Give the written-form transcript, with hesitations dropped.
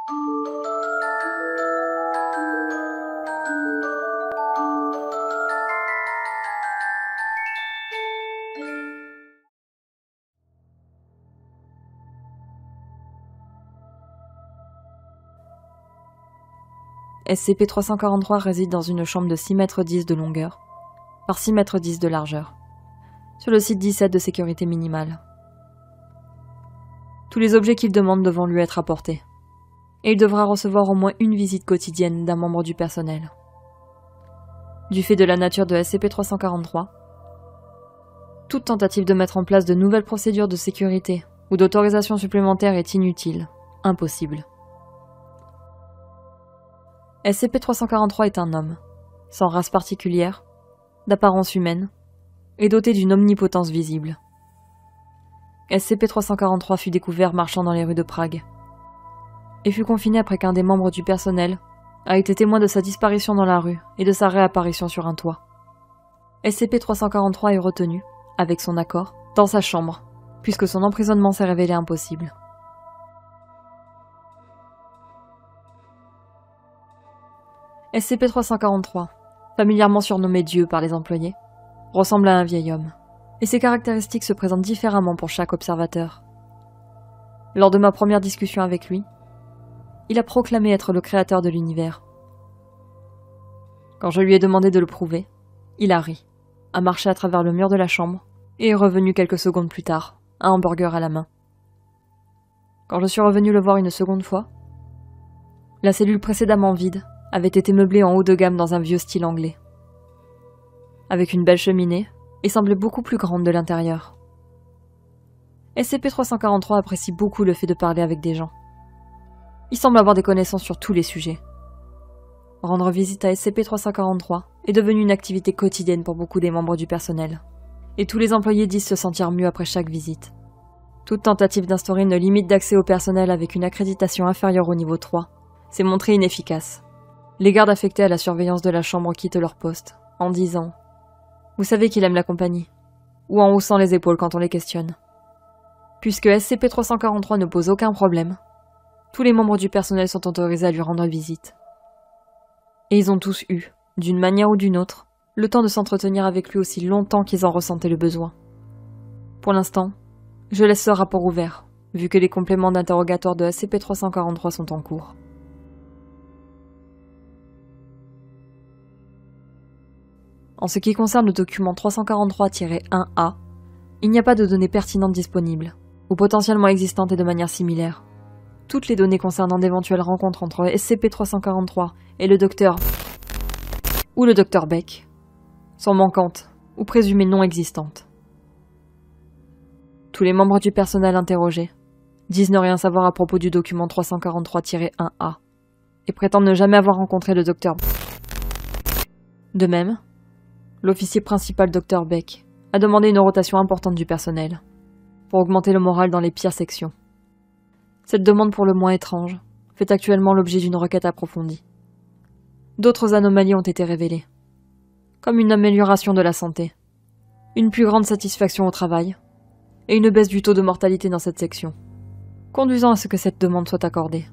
SCP-343 réside dans une chambre de 6,10 mètres de longueur par 6,10 mètres de largeur, sur le site 17 de sécurité minimale. Tous les objets qu'il demande devront lui être apportés, et il devra recevoir au moins une visite quotidienne d'un membre du personnel. Du fait de la nature de SCP-343, toute tentative de mettre en place de nouvelles procédures de sécurité ou d'autorisation supplémentaire est inutile, impossible. SCP-343 est un homme, sans race particulière, d'apparence humaine, et doté d'une omnipotence visible. SCP-343 fut découvert marchant dans les rues de Prague, et fut confiné après qu'un des membres du personnel a été témoin de sa disparition dans la rue et de sa réapparition sur un toit. SCP-343 est retenu, avec son accord, dans sa chambre, puisque son emprisonnement s'est révélé impossible. SCP-343, familièrement surnommé Dieu par les employés, ressemble à un vieil homme, et ses caractéristiques se présentent différemment pour chaque observateur. Lors de ma première discussion avec lui, il a proclamé être le créateur de l'univers. Quand je lui ai demandé de le prouver, il a ri, a marché à travers le mur de la chambre, et est revenu quelques secondes plus tard, un hamburger à la main. Quand je suis revenu le voir une seconde fois, la cellule précédemment vide avait été meublée en haut de gamme dans un vieux style anglais, avec une belle cheminée, et semblait beaucoup plus grande de l'intérieur. SCP-343 apprécie beaucoup le fait de parler avec des gens. Il semble avoir des connaissances sur tous les sujets. Rendre visite à SCP-343 est devenu une activité quotidienne pour beaucoup des membres du personnel, et tous les employés disent se sentir mieux après chaque visite. Toute tentative d'instaurer une limite d'accès au personnel avec une accréditation inférieure au niveau 3 s'est montrée inefficace. Les gardes affectés à la surveillance de la chambre quittent leur poste, en disant « Vous savez qu'il aime la compagnie », ou en haussant les épaules quand on les questionne. Puisque SCP-343 ne pose aucun problème, tous les membres du personnel sont autorisés à lui rendre visite. Et ils ont tous eu, d'une manière ou d'une autre, le temps de s'entretenir avec lui aussi longtemps qu'ils en ressentaient le besoin. Pour l'instant, je laisse ce rapport ouvert, vu que les compléments d'interrogatoire de SCP-343 sont en cours. En ce qui concerne le document 343-1A, il n'y a pas de données pertinentes disponibles, ou potentiellement existantes et de manière similaire. Toutes les données concernant d'éventuelles rencontres entre SCP-343 et le docteur ou le docteur Beck sont manquantes ou présumées non existantes. Tous les membres du personnel interrogés disent ne rien savoir à propos du document 343-1A et prétendent ne jamais avoir rencontré le docteur. De même, l'officier principal Dr Beck a demandé une rotation importante du personnel, pour augmenter le moral dans les pires sections. Cette demande pour le moins étrange fait actuellement l'objet d'une requête approfondie. D'autres anomalies ont été révélées, comme une amélioration de la santé, une plus grande satisfaction au travail, et une baisse du taux de mortalité dans cette section, conduisant à ce que cette demande soit accordée.